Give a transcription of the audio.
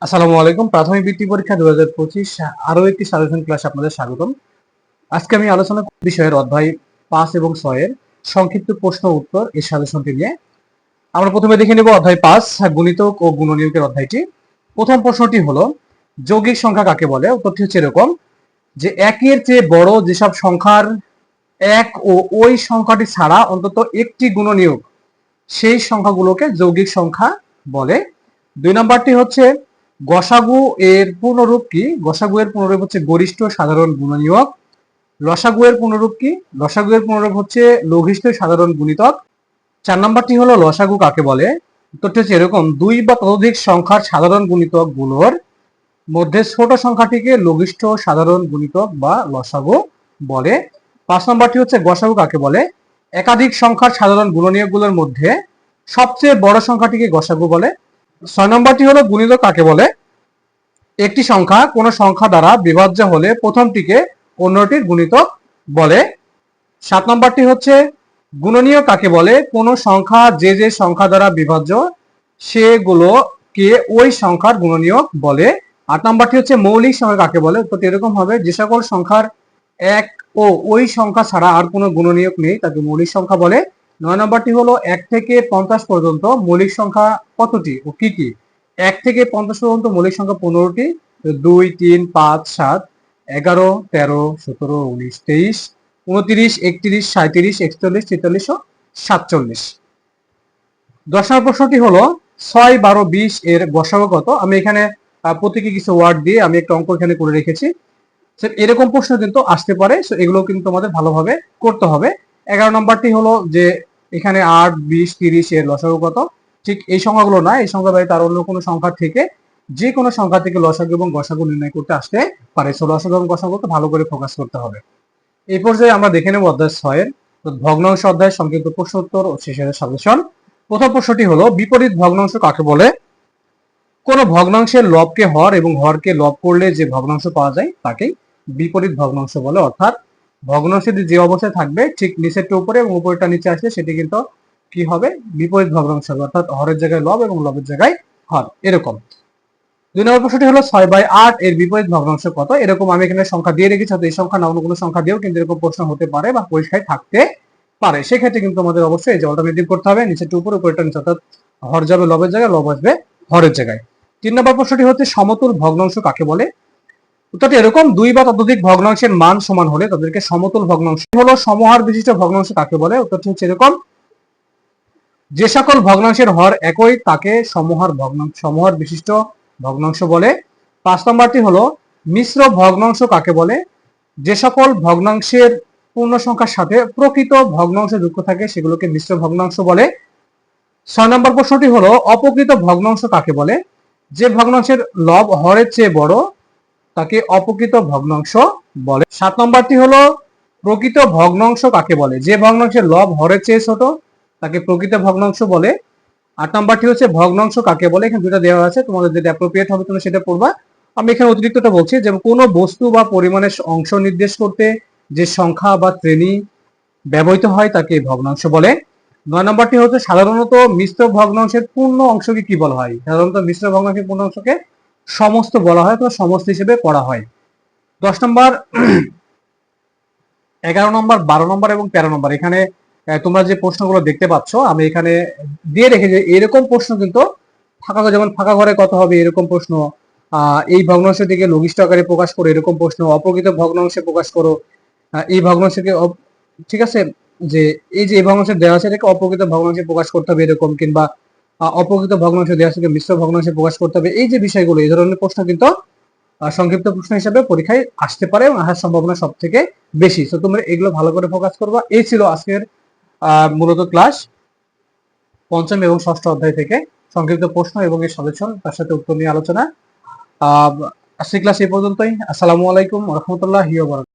আসসালামু আলাইকুম। প্রাথমিক বৃত্তি পরীক্ষা 2025 আরো একটি সাজেশন ক্লাসে আপনাদের স্বাগতম। আজকে আমি আলোচনা করব বিষয়ের অধ্যায় 5 এবং 6 এর সংক্ষিপ্ত প্রশ্ন উত্তর এই সাজেশনটি নিয়ে। আমরা প্রথমে দেখে নেব অধ্যায় 5 গুণিতক ও গুণনীয়কের অধ্যায়টি। প্রথম প্রশ্নটি হলো যৌগিক সংখ্যা কাকে বলে? উত্তরটি হচ্ছে এরকম যে একের চেয়ে বড় যেসব সংখ্যার এক ও ওই সংখ্যাটি ছাড়া অন্তত একটি গুণনীয়ক সেই সংখ্যাগুলোকে যৌগিক সংখ্যা বলে। 2 নম্বরটি হচ্ছে গসাগু এর পূর্ণরূপ কি? গসাগু এর পূর্ণরূপ হচ্ছে গরিষ্ঠ সাধারণ গুণনীয়ক। লসাগু এর পূর্ণরূপ কি? লসাগু এর পূর্ণরূপ হচ্ছে লঘিষ্ঠ সাধারণ গুণিতক। 4 নম্বরটি হলো লসাগু কাকে বলে? উত্তরটি হচ্ছে এরকম, দুই বা ততোধিক সংখ্যার সাধারণ গুণিতক গুলোর মধ্যে ছোট সংখ্যাটিকে লঘিষ্ঠ সাধারণ গুণিতক বা লসাগু বলে। 5 নম্বরটি হচ্ছে গসাগু কাকে বলে? একাধিক সংখ্যার সাধারণ গুণনীয়কগুলোর মধ্যে সবচেয়ে বড় সংখ্যাটিকে গসাগু বলে। 6 নম্বরটি হলো গুণিতক কাকে বলে? একটি সংখ্যা কোন সংখ্যা দ্বারা বিভাজ্য হলে প্রথমটিকে অন্যটির গুণিতক বলে। 7 নম্বরটি হচ্ছে গুণনীয়ক কাকে বলে? কোন সংখ্যা যে যে সংখ্যা দ্বারা বিভাজ্য সেগুলোকে ওই সংখ্যার গুণনীয়ক বলে। 8 নম্বরটি হচ্ছে মৌলিক সংখ্যা কাকে বলে? উত্তরটি এরকম হবে, যে সকল সংখ্যার এক ও ওই সংখ্যা ছাড়া আর কোনো গুণনীয়ক নেই তাকে মৌলিক সংখ্যা বলে। 9 নম্বরটি হলো 1 থেকে 50 পর্যন্ত মৌলিক সংখ্যা কতটি ও কি কি? 1 থেকে 50 পর্যন্ত মৌলিক সংখ্যা 15টি। 2, 3, 5, 7, 11, 13, 17, 19, 23, 29, 31, 37, 41, 43 ও 47। 10 নম্বর প্রশ্নটি হলো 6, 12, 20 এর গসাগু কত? আমি এখানে প্রতীকী কিছু ওয়ার্ড দিয়ে আমি একটা অঙ্ক এখানে করে রেখেছি। এরকম প্রশ্ন কিন্তু আসতে পারে, এগুলো কিন্তু তোমাদের ভালোভাবে করতে হবে। 11 নম্বরটি হলো যে এখানে 8, 20, 30 এর লসাগু কত? ঠিক এই সংখ্যাগুলো না, এই সংখ্যা বাই তার অন্য কোনো সংখ্যা থেকে যে কোনো সংখ্যা থেকে লসাগু এবং গসাগু নির্ণয় করতে আসতে পারে। লসাগু এবং গসাগুকে ভালো করে ফোকাস করতে হবে। এই পর্যায়ে আমরা দেখে নেব অধ্যায় 6 এর ভগ্নাংশ অধ্যায় সংক্ষিপ্ত প্রশ্ন উত্তর ও শেষের সাজেশন। প্রথম প্রশ্নটি হলো বিপরীত ভগ্নাংশ কাকে বলে? কোন ভগ্নাংশের লবকে হর এবং হরকে লব করলে যে ভগ্নাংশ পাওয়া যায় তাকেই বিপরীত ভগ্নাংশ বলে। অর্থাৎ ভগ্নাংশের যে অবস্থায় থাকবে ঠিক নিচেরটা উপরে এবং উপরেরটা নিচে আসলে সেটি কিন্তু কি হবে? বিপরীত ভগ্নাংশ হবে। অর্থাৎ হরের জায়গায় লব এবং লবের জায়গায় হর, এরকম। 2 নম্বর প্রশ্নটি হলো 6/8 এর বিপরীত ভগ্নাংশ কত? এরকম আমি এখানে সংখ্যা দিয়ে রেখেছি, এই সংখ্যা না অন্য কোনো সংখ্যা দিয়েও কিন্তু এরকম প্রশ্ন হতে পারে বা পরীক্ষায় থাকতে পারে। সেক্ষেত্রে কিন্তু আমাদের অবশ্যই এই যে অল্টারনেটিভ করতে হবে, নিচেরটা উপরে উপরেরটা নিচে, অর্থাৎ হর যাবে লবের জায়গায়, লব আসবে হরের জায়গায়। 3 নম্বর প্রশ্নটি হচ্ছে সমতুল ভগ্নাংশ কাকে বলে? উত্তরটি এরকম, দুই বা ততোধিক ভগ্নাংশের মান সমান হলে তাদেরকে সমতুল ভগ্নাংশ হলো। সমহার বিশিষ্ট ভগ্নাংশ কাকে বলে? উত্তরটি হচ্ছে এরকম, যে সকল ভগ্নাংশের হর একই তাকে সমহার বিশিষ্ট ভগ্নাংশ বলে। 5 নম্বরটি হলো মিশ্র ভগ্নাংশ কাকে বলে? যে সকল ভগ্নাংশের পূর্ণ সংখ্যার সাথে প্রকৃত ভগ্নাংশ যুক্ত থাকে সেগুলোকে মিশ্র ভগ্নাংশ বলে। 6 নম্বর প্রশ্নটি হলো অপ্রকৃত ভগ্নাংশ কাকে বলে? যে ভগ্নাংশের লব হরের চেয়ে বড় তাকে অপ্রকৃত ভগ্নাংশ বলে। 7 নম্বরটি হলো প্রকৃত ভগ্নাংশ কাকে বলে? যে ভগ্নাংশের লব হরের চেয়ে ছোট তাকে প্রকৃত ভগ্নাংশ বলে। 8 নম্বরটি হচ্ছে ভগ্নাংশ কাকে বলে? এখানে দুটো দেওয়া আছে, তোমাদের যেটা অ্যাপ্রোপ্রিয়েট হবে তোমরা সেটা পড়বা। আমি এখানে অতিরিক্তটা বলছি, যে কোনো বস্তু বা পরিমাণের অংশ নির্দেশ করতে যে সংখ্যা বা শ্রেণী ব্যবহৃত হয় তাকে ভগ্নাংশ বলে। 9 নম্বরটি হচ্ছে সাধারণত মিশ্র ভগ্নাংশের পূর্ণ অংশকে কি বলা হয়? সাধারণত মিশ্র ভগ্নাংশের পূর্ণ অংশকে সমস্ত বলা হয়, তো সমস্ত হিসেবে পড়া হয়। 10 নম্বর, 11 নম্বর, 12 নম্বর এবং 13 নম্বর, এখানে তোমরা যে প্রশ্নগুলো দেখতে পাচ্ছ আমি এখানে দিয়ে রেখেছি। এরকম প্রশ্ন কিন্তু ফাঁকা, যেমন ফাঁকা ঘরে কত হবে এরকম প্রশ্ন, এই ভগ্নাংশটিকে লঘিষ্ঠ আকারে প্রকাশ করো এরকম প্রশ্ন, অপ্রকৃত ভগ্নাংশে প্রকাশ করো এই ভগ্নাংশকে, ঠিক আছে, যে এই যে এই ভগ্নাংশ দেওয়া আছে এটাকে অপ্রকৃত ভগ্নাংশে প্রকাশ করতে হবে এরকম, কিংবা অপ্রকৃত ভগ্নাংশ দেওয়া আছে মিশ্র ভগ্নাংশে প্রকাশ করতে হবে। এই যে বিষয়গুলো, এই ধরনের প্রশ্ন কিন্তু সংক্ষিপ্ত প্রশ্ন হিসেবে পরীক্ষায় আসতে পারে এবং আসার সম্ভাবনা সব থেকে বেশি। তো তোমরা এগুলো ভালো করে ফোকাস করবা। এই ছিল আজকের মূলত ক্লাস পঞ্চম এবং ষষ্ঠ অধ্যায় থেকে সংক্ষিপ্ত প্রশ্ন এবং এর সাজেশন তার সাথে উত্তর নিয়ে আলোচনা। আজকের ক্লাস এই পর্যন্তই। আসসালামু আলাইকুম ওয়া রাহমাতুল্লাহি ওয়া বারাকাতুহু।